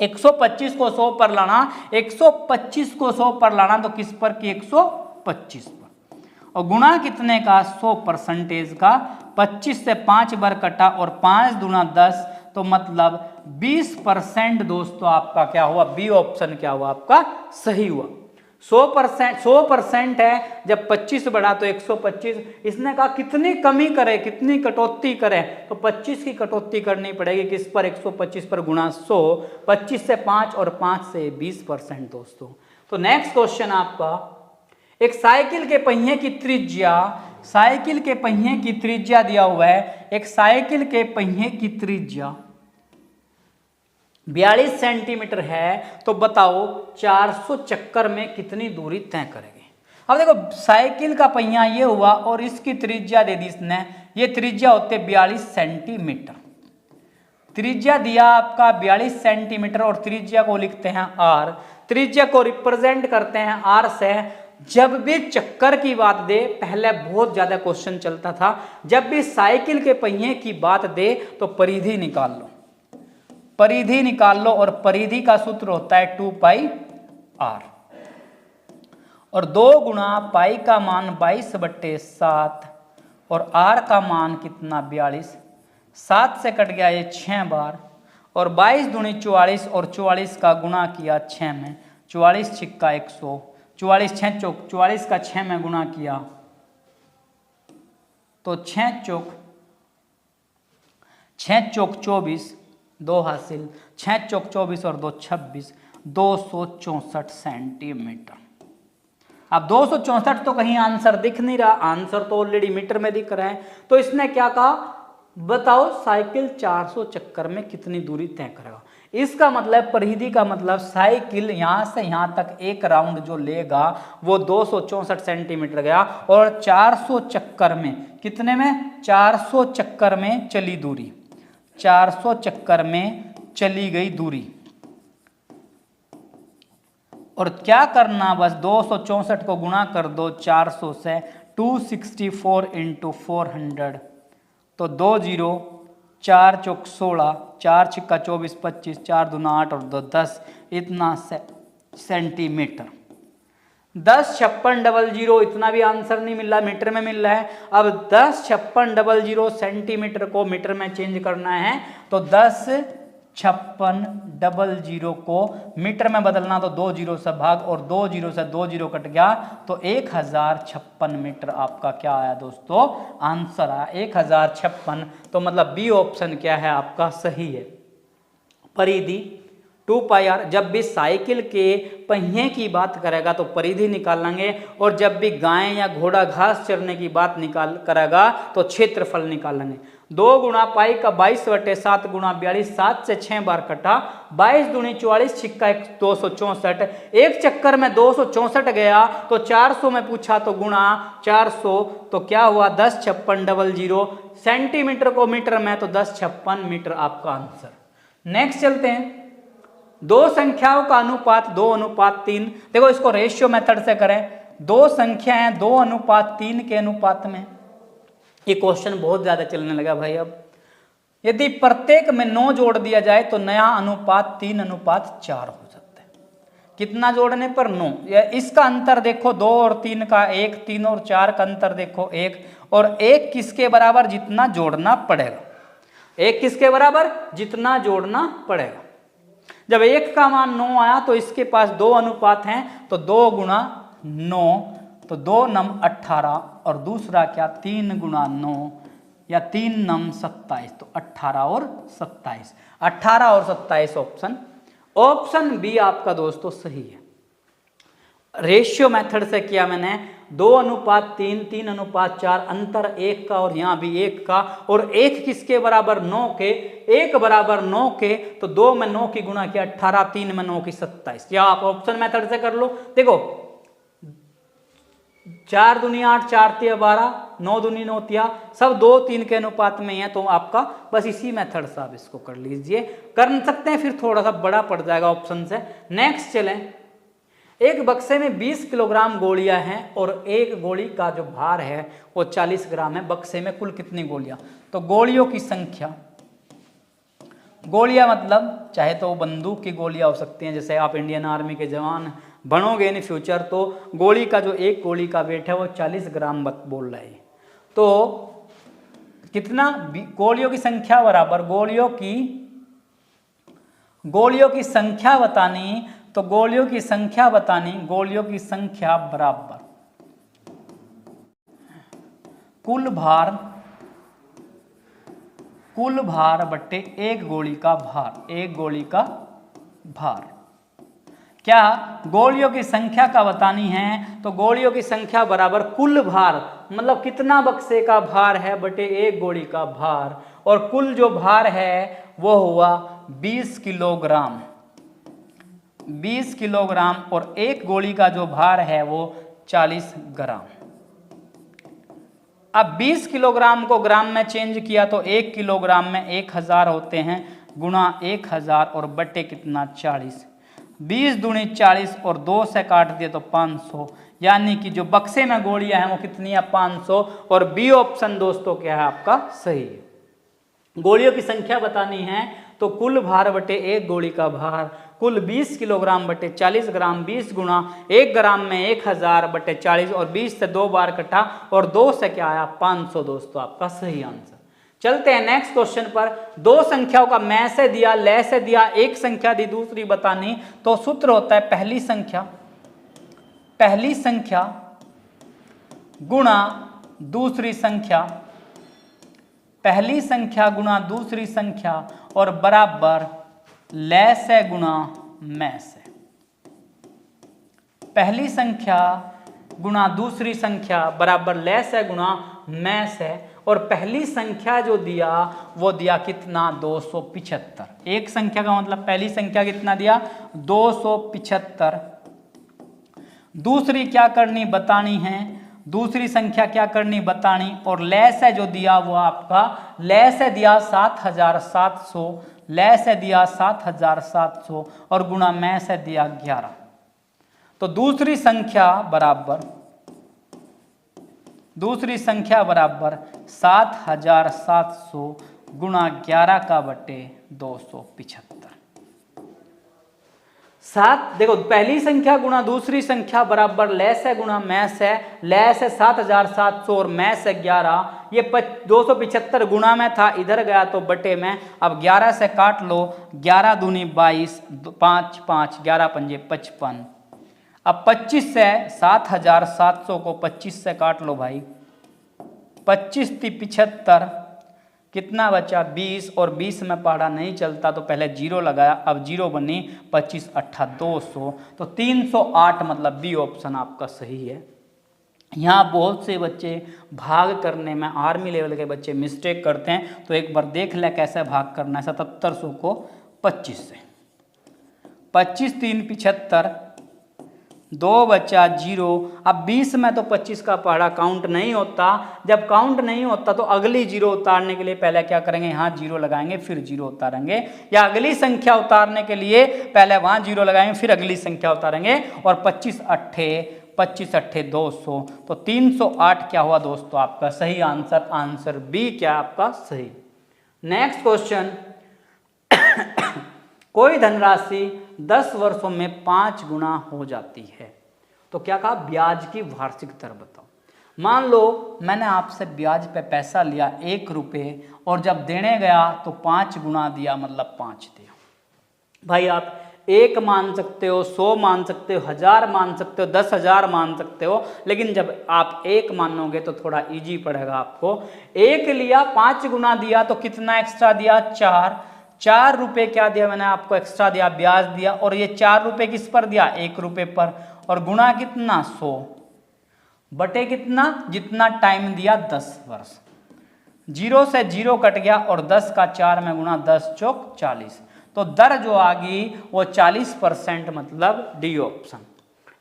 125 को 100 पर लाना, 125 को 100 पर लाना तो किस पर की? 125 पर, और गुणा कितने का? 100% का। 25 से 5 बार कटा, और 5 दूना 10, तो मतलब 20% दोस्तों आपका क्या हुआ? बी ऑप्शन क्या हुआ आपका? सही हुआ। 100% है, जब 25 बढ़ा तो 125। इसने कहा कितनी कमी करें, कितनी कटौती करें, तो 25 की कटौती करनी पड़ेगी। किस पर? 125 पर गुणा 100, 25 से 5 और 5 से 20% दोस्तों। तो नेक्स्ट क्वेश्चन आपका, एक साइकिल के पहिए की त्रिज्या, साइकिल के पहिए की त्रिज्या दिया हुआ है। एक साइकिल के पहिए की त्रिज्या 42 सेंटीमीटर है, तो बताओ 400 चक्कर में कितनी दूरी तय करेगी? अब देखो, साइकिल का पहिया ये हुआ, और इसकी त्रिज्या दे दी इसने, ये त्रिज्या होते 42 सेंटीमीटर। त्रिज्या दिया आपका 42 सेंटीमीटर, और त्रिज्या को लिखते हैं r। त्रिज्या को रिप्रेजेंट करते हैं r से। जब भी चक्कर की बात दे, पहले बहुत ज्यादा क्वेश्चन चलता था, जब भी साइकिल के पहिए की बात दे तो परिधि निकाल लो, परिधि निकाल लो, और परिधि का सूत्र होता है 2πr, और 2 गुणा पाई का मान 22/7, और r का मान कितना? 42। 7 से कट गया ये 6 बार, और 22 दूनी 44, और 44 का गुणा किया 6 में, 44 छिक्का 100, 44 6 चौक 44 का 6 में गुणा किया तो 6 चौक 24, 2 हासिल, 6 चौक 24 और 2 26, 264 सेंटीमीटर। अब 264 तो कहीं आंसर दिख नहीं रहा, आंसर तो ऑलरेडी मीटर में दिख रहा है। तो इसने क्या कहा? बताओ साइकिल 400 चक्कर में कितनी दूरी तय करेगा। इसका मतलब परिधि का मतलब साइकिल यहां से यहां तक एक राउंड जो लेगा वो 264 सेंटीमीटर गया, और 400 चक्कर में कितने में 400 चक्कर में चली दूरी, 400 चक्कर में चली गई दूरी। और क्या करना, बस 264 को गुणा कर दो 400 से, 264 इंटू 400, तो 2 जीरो, 4 चौक 16, 4 छिक्का 24 25, 4 दूना 8 और 2 10, इतना सेंटीमीटर। 105600, इतना भी आंसर नहीं मिल रहा, मीटर में मिल रहा है। अब 105600 सेंटीमीटर को मीटर में चेंज करना है, तो 105600 को मीटर में बदलना, तो 2 जीरो से भाग, और 2 जीरो से 2 जीरो कट गया, तो 1056 मीटर आपका क्या आया दोस्तों, आंसर आया 1056। तो मतलब बी ऑप्शन क्या है आपका सही है। परिधि 2 पाई आर, जब भी साइकिल के पहिए की बात करेगा तो परिधि निकालेंगे, और जब भी गाय या घोड़ा घास चरने की बात करेगा तो क्षेत्रफल निकालेंगे। 2 गुणा पाई का 22/7 गुणा 42, 7 से 6 बार कटा, 22 दूनी 44, छिक्का 264, एक चक्कर में 264 गया, तो 400 में पूछा तो गुणा 400, तो क्या हुआ 105600 सेंटीमीटर को मीटर में, तो 1056 मीटर आपका आंसर। नेक्स्ट चलते हैं, दो संख्याओं का अनुपात 2:3। देखो इसको रेशियो मेथड से करें, दो संख्याएं 2:3 के अनुपात में। ये क्वेश्चन बहुत ज्यादा चलने लगा भाई। अब यदि प्रत्येक में 9 जोड़ दिया जाए तो नया अनुपात 3:4 हो सकता है। कितना जोड़ने पर 9, इसका अंतर देखो 2 और 3 का 1, 3 और 4 का अंतर देखो 1, और 1 किसके बराबर, जितना जोड़ना पड़ेगा, 1 किसके बराबर, जितना जोड़ना पड़ेगा। जब 1 का मान 9 आया तो इसके पास 2 अनुपात हैं, तो 2 गुणा 9, तो 2 नम 18, और दूसरा क्या 3 गुणा 9 या 3 नम 27, तो 18 और 27, 18 और 27 ऑप्शन बी आपका दोस्तों सही है। रेशियो मेथड से किया मैंने, 2:3, 3:4, अंतर 1 का और यहाँ भी 1 का, और 1 किसके बराबर 9 के, 1 बराबर 9 के, तो 2 में 9 की गुणा किया 18, 3 में 9 की 27, या आप ऑप्शन मेथड से कर लो। देखो 4 दूनी 8, 4 तिया 12, 9 दूनी 9 तिया, सब 2 3 के अनुपात में है, तो आपका बस इसी मेथड से आप इसको कर लीजिए, कर सकते हैं, फिर थोड़ा सा बड़ा पड़ जाएगा ऑप्शन से। नेक्स्ट चलें, एक बक्से में 20 किलोग्राम गोलियां हैं और एक गोली का जो भार है वो 40 ग्राम है। बक्से में कुल कितनी गोलियां, तो गोलियों की संख्या, गोलियां मतलब चाहे तो बंदूक की गोलियां हो सकती हैं, जैसे आप इंडियन आर्मी के जवान बनोगे इन फ्यूचर, तो गोली का जो एक गोली का वेट है वो 40 ग्राम बोल रहा है। तो कितना, गोलियों की संख्या बराबर गोलियों की संख्या बतानी, तो गोलियों की संख्या बतानी, गोलियों की संख्या बराबर कुल भार बट्टे एक गोली का भार, एक गोली का भार। क्या गोलियों की संख्या का बतानी है, तो गोलियों की संख्या बराबर कुल भार, मतलब कितना बक्से का भार है बटे एक गोली का भार, और कुल जो भार है वो हुआ 20 किलोग्राम, 20 किलोग्राम, और एक गोली का जो भार है वो 40 ग्राम। अब 20 किलोग्राम को ग्राम में चेंज किया तो 1 किलोग्राम में 1000 होते हैं, गुणा 1000 और बट्टे कितना 40, 20 दूनी 40 और 2 से काट दिए तो 500, यानी कि जो बक्से में गोलियां हैं वो कितनी है 500, और बी ऑप्शन दोस्तों क्या है आपका सही है। गोलियों की संख्या बतानी है तो कुल भार बटे एक गोली का भार, कुल 20 किलोग्राम बटे 40 ग्राम, 20 गुणा 1 ग्राम में 1000 बटे 40, और 20 से 2 बार कटा और 2 से क्या आया 500 दोस्तों आपका सही आंसर। चलते हैं नेक्स्ट क्वेश्चन पर। दो संख्याओं का मैं से दिया, ले से दिया, एक संख्या दी दूसरी बतानी, तो सूत्र होता है पहली संख्या गुणा दूसरी संख्या, पहली संख्या गुणा दूसरी संख्या, और बराबर ले से गुणा मैं से। पहली संख्या गुणा दूसरी संख्या बराबर ले से गुणा मैथ है। और पहली संख्या जो दिया वो दिया कितना 275। एक संख्या का मतलब पहली संख्या कितना दिया 275। दूसरी क्या करनी बतानी है, दूसरी संख्या क्या करनी बतानी। और लेस है जो दिया वो आपका लेस है दिया 7700, लेस है दिया 7700 और गुणा मैस है दिया 11। तो दूसरी संख्या बराबर 7700 गुणा 11 का बटे 275। देखो पहली संख्या गुणा दूसरी संख्या बराबर लेस है गुणा मैस है। लेस है 7700 और मैस है 11। ये 275 गुणा में था, इधर गया तो बटे में। अब 11 से काट लो, 11 दूनी 22, 5 5 11 पंजे 55। अब 25 से 7700 को 25 से काट लो भाई, 25 × 75 कितना बचा 20। और 20 में पहाड़ा नहीं चलता तो पहले जीरो लगाया, अब जीरो बनी 25 8 200। तो 308 मतलब बी ऑप्शन आपका सही है। यहाँ बहुत से बच्चे भाग करने में आर्मी लेवल के बच्चे मिस्टेक करते हैं, तो एक बार देख ले कैसे भाग करना है। 7700 को 25 से, 25 3 75, 2 बचा 0। अब 20 में तो 25 का पहाड़ा काउंट नहीं होता। जब काउंट नहीं होता तो अगली जीरो उतारने के लिए पहले क्या करेंगे, यहाँ जीरो लगाएंगे फिर जीरो उतारेंगे, या अगली संख्या उतारने के लिए पहले वहाँ जीरो लगाएंगे फिर अगली संख्या उतारेंगे। और 25 8 200, तो 308 क्या हुआ दोस्तों आपका सही आंसर। आंसर बी क्या आपका सही। नेक्स्ट क्वेश्चन, कोई धनराशि 10 वर्षों में 5 गुना हो जाती है, तो क्या कहा ब्याज की वार्षिक दर बताओ। मान लो मैंने आपसे ब्याज पे पैसा लिया 1 रुपये और जब देने गया तो 5 गुना दिया, मतलब 5 दिया। भाई आप 1 मान सकते हो, 100 मान सकते हो, 1000 मान सकते हो, 10,000 मान सकते हो, लेकिन जब आप 1 मानोगे तो थोड़ा इजी पड़ेगा आपको। 1 लिया 5 गुना दिया तो कितना एक्स्ट्रा दिया 4 रुपये क्या दिया मैंने आपको एक्स्ट्रा दिया, ब्याज दिया। और ये 4 रुपये किस पर दिया 1 रुपये पर, और गुणा कितना 100 बटे कितना जितना टाइम दिया 10 वर्ष। 0 से 0 कट गया और 10 का 4 में गुणा, 10 चौक 40। तो दर जो आ गई वो 40%, मतलब डी ऑप्शन।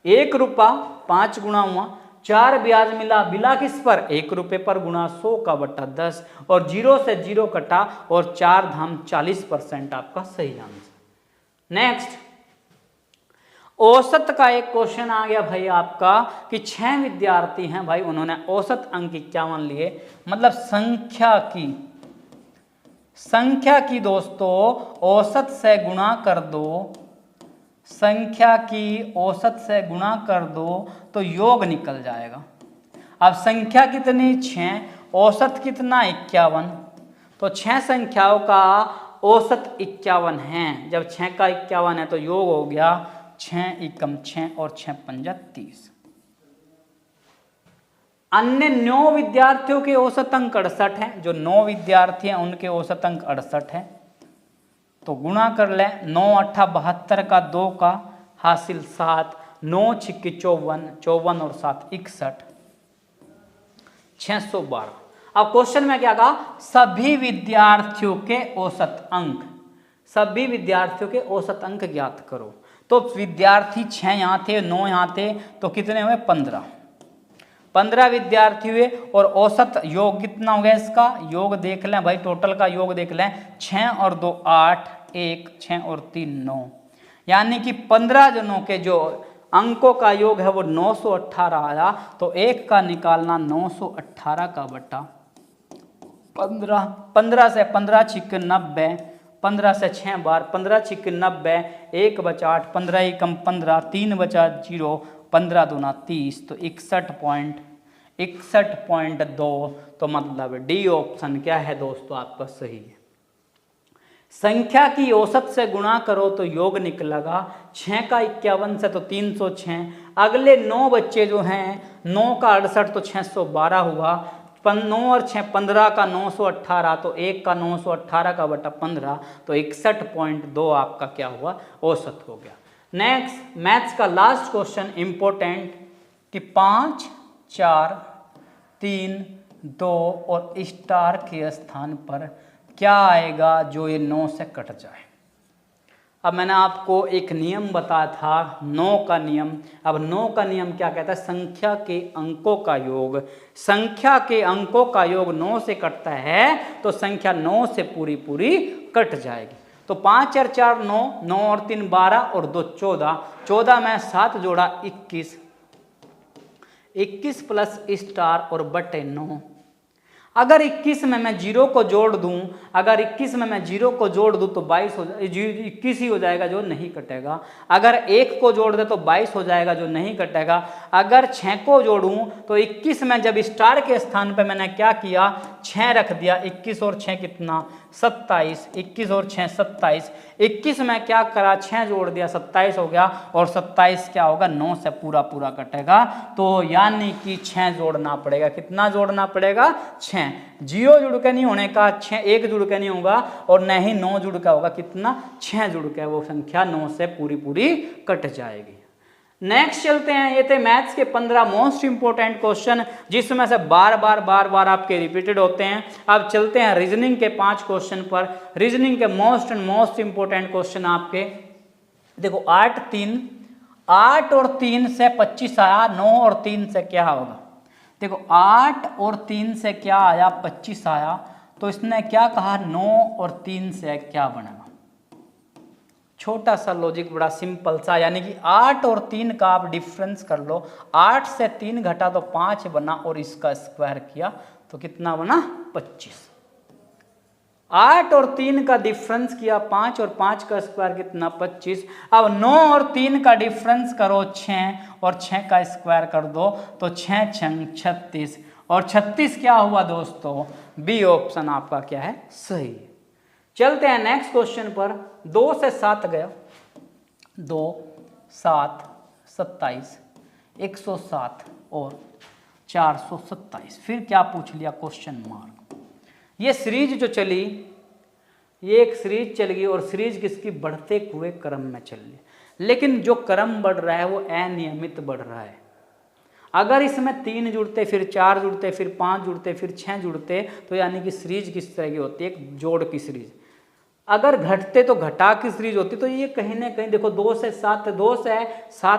1 रुपया 5 गुना हुआ, 4 ब्याज मिला किस पर 1 रुपये पर, गुणा 100 का बटा 10। और 0 से 0 कटा और 4 धाम 40% आपका सही आंसर। नेक्स्ट, औसत का एक क्वेश्चन आ गया भाई आपका कि 6 विद्यार्थी हैं भाई, उन्होंने औसत अंक 51 लिए, मतलब संख्या की दोस्तों औसत से गुणा कर दो, संख्या की औसत से गुणा कर दो तो योग निकल जाएगा। अब संख्या कितनी 6, औसत कितना 51, तो 6 संख्याओं का औसत 51 है। जब 6 का 51 है तो योग हो गया 6 एकम 6 और 6 पंजा 30। अन्य 9 विद्यार्थियों के औसत अंक 68 हैं। जो 9 विद्यार्थी हैं उनके औसत अंक 68 है, तो गुणा कर ले। 9 8 72 का 2 का हासिल 7, 9 6 54, 54 और 7 61, 612। अब क्वेश्चन में क्या कहा, सभी विद्यार्थियों के औसत अंक, सभी विद्यार्थियों के औसत अंक ज्ञात करो। तो विद्यार्थी 6 यहाँ थे, 9 यहाँ थे, तो कितने हुए 15 विद्यार्थी हुए। और औसत योग कितना हो गया इसका, योग देख लें भाई, टोटल का योग देख लें। 6 और 2 8, 1 6 और 3 9, यानी कि 15 जनों के जो अंकों का योग है वो 918 आया। तो 1 का निकालना 918 का बटा 15, 15 से 15 छिक 90, 15 से 6 बार 15 छिक 90, 1 बचा 8, 15 एकम 15, 3 बचा 0, 15 दूना 30, तो 61.2। तो मतलब डी ऑप्शन क्या है दोस्तों आपका सही है। संख्या की औसत से गुणा करो तो योग निकलेगा। 6 का 51 से तो 306। अगले 9 बच्चे जो हैं, 9 का 68 तो 612 हुआ, 9 और 6 15 का 918, तो 1 का 918 का बटा 15, तो 61.2 आपका क्या हुआ औसत हो गया। नेक्स्ट, मैथ्स का लास्ट क्वेश्चन इंपॉर्टेंट कि 5 4 3 2 और स्टार के स्थान पर क्या आएगा जो ये 9 से कट जाए। अब मैंने आपको एक नियम बताया था 9 का नियम। अब 9 का नियम क्या कहता है? संख्या के अंकों का योग। संख्या के अंकों का योग 9 से कटता है तो संख्या 9 से पूरी पूरी कट जाएगी। तो 5 और 4 9, 9 और 3 12 और 2 14, 14 में 7 जोड़ा 21, 21 प्लस स्टार और बटे 9। अगर 21 में मैं 0 को जोड़ दूं, अगर 21 में मैं 0 को जोड़ दूं तो 22 हो 21 ही हो जाएगा जो नहीं कटेगा। अगर 1 को जोड़ दे तो 22 हो जाएगा जो नहीं कटेगा। अगर 6 को जोड़ूं तो 21 में जब स्टार के स्थान पे मैंने क्या किया, 6 रख दिया। 21 और 6 कितना? 27। 21 और 6 27। 21 में क्या करा, 6 जोड़ दिया, 27 हो गया। और 27 क्या होगा? 9 से पूरा पूरा कटेगा। तो यानी कि 6 जोड़ना पड़ेगा। कितना जोड़ना पड़ेगा? 6। 0 जुड़ के नहीं होने का, 6 1 जुड़ के नहीं होगा और न ही 9 जुड़ का होगा। कितना? 6 जुड़ के वो संख्या 9 से पूरी पूरी कट जाएगी। नेक्स्ट चलते हैं। ये थे मैथ्स के 15 मोस्ट इंपोर्टेंट क्वेश्चन जिसमें से बार बार आपके रिपीटेड होते हैं। अब चलते हैं रीजनिंग के 5 क्वेश्चन पर। रीजनिंग के मोस्ट इंपोर्टेंट क्वेश्चन आपके देखो। 8 और 3 से 25 आया, 9 और 3 से क्या होगा? देखो 8 और 3 से क्या आया? 25 आया। तो इसने क्या कहा? 9 और 3 से क्या बनेगा? छोटा सा लॉजिक, बड़ा सिंपल सा, यानी कि 8 और 3 का आप डिफरेंस कर लो। 8 से 3 घटा तो 5 बना और इसका स्क्वायर किया तो कितना बना? 25। 8 और 3 का डिफरेंस किया 5 और 5 का स्क्वायर कितना? 25। अब 9 और 3 का डिफरेंस करो 6 और 6 का स्क्वायर कर दो तो 6 छंग 36 और 36 क्या हुआ दोस्तों? बी ऑप्शन आपका क्या है? सही। चलते हैं नेक्स्ट क्वेश्चन पर। 2 से 7 गया, 2 7 27, 107 और 427। फिर क्या पूछ लिया? Question mark. ये सीरीज जो चली, ये एक सीरीज चल गई और सीरीज किसकी? बढ़ते हुए क्रम में चल रही, लेकिन जो क्रम बढ़ रहा है वो अनियमित बढ़ रहा है। अगर इसमें 3 जुड़ते, फिर 4 जुड़ते, फिर 5 जुड़ते, फिर 6 जुड़ते तो यानी कि सीरीज किस तरह की होती है? एक जोड़ की सीरीज। अगर घटते तो घटा की सीरीज होती। तो ये कहीं ना कहीं देखो 2 से 7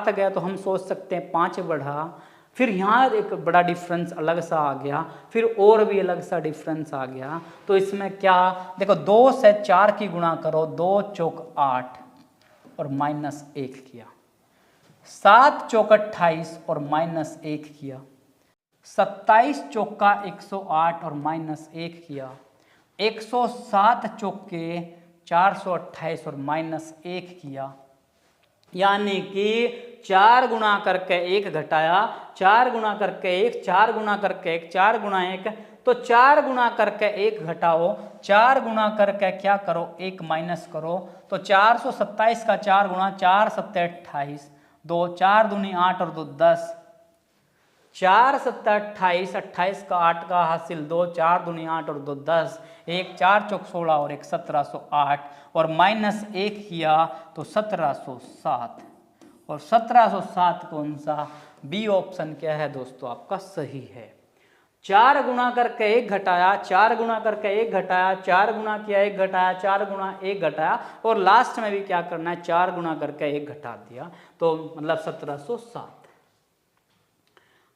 गया तो हम सोच सकते हैं 5 बढ़ा, फिर यहाँ एक बड़ा डिफरेंस अलग सा आ गया, फिर और भी अलग सा डिफरेंस आ गया। तो इसमें क्या देखो, 2 से 4 की गुणा करो, 2 चौक 8 और -1 किया, 7 चौक 28 और -1 किया, 27 चौका 108 और -1 किया, 107 चौके 428 और -1 किया। यानी कि 4 गुणा करके 1 घटाया, 4 गुणा करके 1, 4 गुणा करके 1, 4 गुणा 1, तो 4 गुणा करके 1 घटाओ, 4 गुणा करके क्या करो? 1 माइनस करो। तो 427 का 4 गुणा, 4 7 28, 2 4 दूनी 8 और 2 10, 4 7 28, 28 का 8 का हासिल 2, 4 दूनी 8 और 2 10, 1 4 चौक 16 और 1 1708 और -1 किया तो 1707। और 1707 कौन सा? बी ऑप्शन क्या है दोस्तों? आपका सही है। 4 गुणा करके 1 घटाया, 4 गुणा करके 1 घटाया, 4 गुणा किया 1 घटाया, 4 गुणा 1 घटाया और लास्ट में भी क्या करना है? 4 गुणा करके 1 घटा दिया तो मतलब 1707।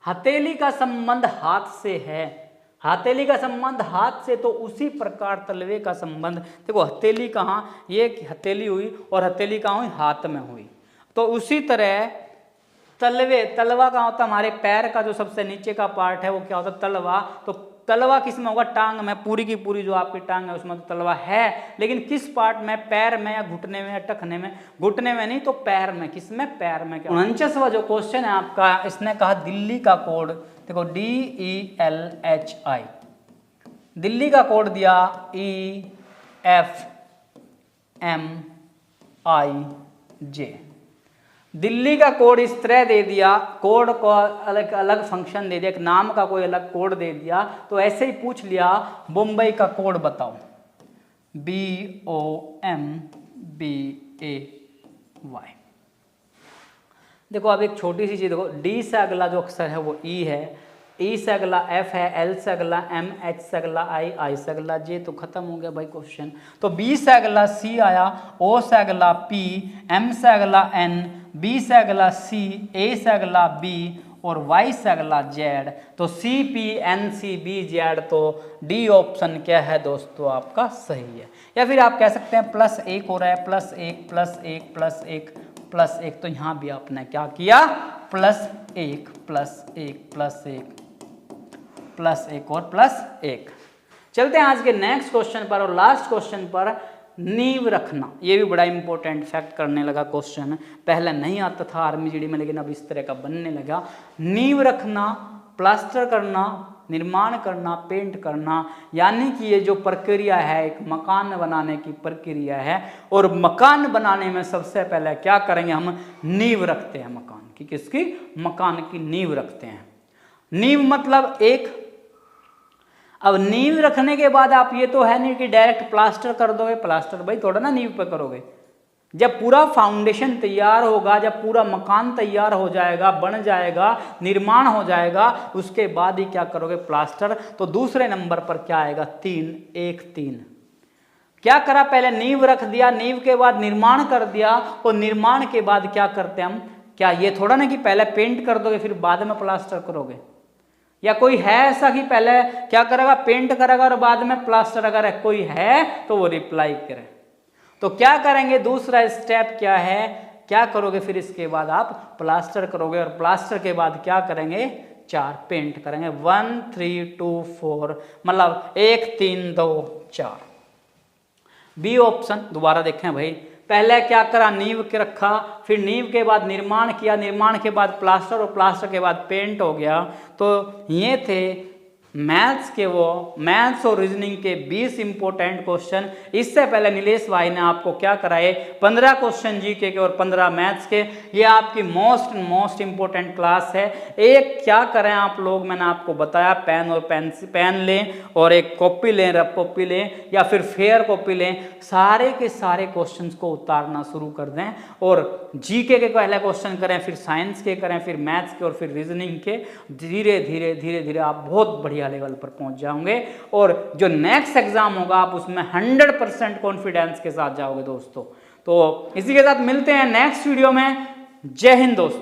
हथेली का संबंध हाथ से है, हथेली का संबंध हाथ से, तो उसी प्रकार तलवे का संबंध। देखो हथेली कहाँ? ये हथेली हुई और हथेली कहाँ हुई? हाथ में हुई। तो उसी तरह तलवे, तलवा कहाँ होता है? हमारे पैर का जो सबसे नीचे का पार्ट है वो क्या होता है? तलवा। तो तलवा किस में होगा? टांग में। पूरी की पूरी जो आपकी टांग है उसमें तो तलवा है, लेकिन किस पार्ट में? पैर में या घुटने में या टखने में? घुटने में नहीं तो पैर में। किस में? पैर में। 49वां जो क्वेश्चन है आपका, इसने कहा दिल्ली का कोड, देखो DELHI, दिल्ली का कोड दिया EFMIJ। दिल्ली का कोड इस तरह दे दिया, कोड को अलग अलग फंक्शन दे दिया, एक नाम का कोई अलग कोड दे दिया। तो ऐसे ही पूछ लिया मुंबई का कोड बताओ, BOMBAY। देखो अब एक छोटी सी चीज देखो, डी से अगला जो अक्षर है वो ई है, ई से अगला एफ है, एल से अगला एम, एच से अगला आई, आई से अगला जे, तो खत्म हो गया भाई क्वेश्चन। तो बी से अगला सी आया, ओ से अगला पी, एम से अगला एन, बी से अगला सी, ए से अगला बी और वाई से अगला जेड। तो C P N C B Z, तो डी ऑप्शन क्या है दोस्तों आपका सही है। या फिर आप कह सकते हैं +1 हो रहा है, +1 +1 +1 +1, तो यहाँ भी आपने क्या किया +1 +1 +1 +1 और +1। चलते हैं आज के नेक्स्ट क्वेश्चन पर और लास्ट क्वेश्चन पर, नींव रखना। ये भी बड़ा इंपॉर्टेंट फैक्ट करने लगा क्वेश्चन, पहले नहीं आता था आर्मी जीडी में लेकिन अब इस तरह का बनने लगा। नींव रखना, प्लास्टर करना, निर्माण करना, पेंट करना, यानी कि ये जो प्रक्रिया है एक मकान बनाने की प्रक्रिया है। और मकान बनाने में सबसे पहले क्या करेंगे, हम नींव रखते हैं मकान की। किसकी? मकान की नींव रखते हैं। नींव मतलब एक, अब नींव रखने के बाद आप ये तो है नहीं कि डायरेक्ट प्लास्टर कर दोगे, प्लास्टर भाई थोड़ा ना नींव पे करोगे। जब पूरा फाउंडेशन तैयार होगा, जब पूरा मकान तैयार हो जाएगा, बन जाएगा, निर्माण हो जाएगा, उसके बाद ही क्या करोगे प्लास्टर। तो दूसरे नंबर पर क्या आएगा 3, 1 3। क्या करा, पहले नींव रख दिया, नींव के बाद निर्माण कर दिया, और निर्माण के बाद क्या करते हैं हम, क्या ये थोड़ा ना कि पहले पेंट कर दोगे फिर बाद में प्लास्टर करोगे। या कोई है ऐसा कि पहले क्या करेगा, पेंट करेगा और बाद में प्लास्टर। अगर कोई है तो वो रिप्लाई करे। तो क्या करेंगे, दूसरा स्टेप क्या है, क्या करोगे फिर इसके बाद आप प्लास्टर करोगे, और प्लास्टर के बाद क्या करेंगे 4 पेंट करेंगे। 1 3 2 4, मतलब 1 3 2 4। बी ऑप्शन दोबारा देखें भाई, पहले क्या करा, नींव के रखा, फिर नींव के बाद निर्माण किया, निर्माण के बाद प्लास्टर, और प्लास्टर के बाद पेंट हो गया। तो ये थे मैथ्स के, वो मैथ्स और रीजनिंग के 20 इंपॉर्टेंट क्वेश्चन। इससे पहले नीलेश भाई ने आपको क्या कराए 15 क्वेश्चन जीके के और 15 मैथ्स के। ये आपकी मोस्ट इंपॉर्टेंट क्लास है। एक क्या करें आप लोग, मैंने आपको बताया, पेन और पेन लें और एक कॉपी लें, रफ कॉपी लें या फिर फेयर कॉपी लें, सारे के सारे क्वेश्चंस को उतारना शुरू कर दें, और जीके के पहले क्वेश्चन करें, फिर साइंस के करें, फिर मैथ्स के और फिर रीजनिंग के। धीरे धीरे आप बहुत बढ़िया लेवल पर पहुंच जाओगे, और जो नेक्स्ट एग्जाम होगा आप उसमें 100% कॉन्फिडेंस के साथ जाओगे दोस्तों। तो इसी के साथ मिलते हैं नेक्स्ट वीडियो में। जय हिंद दोस्तों।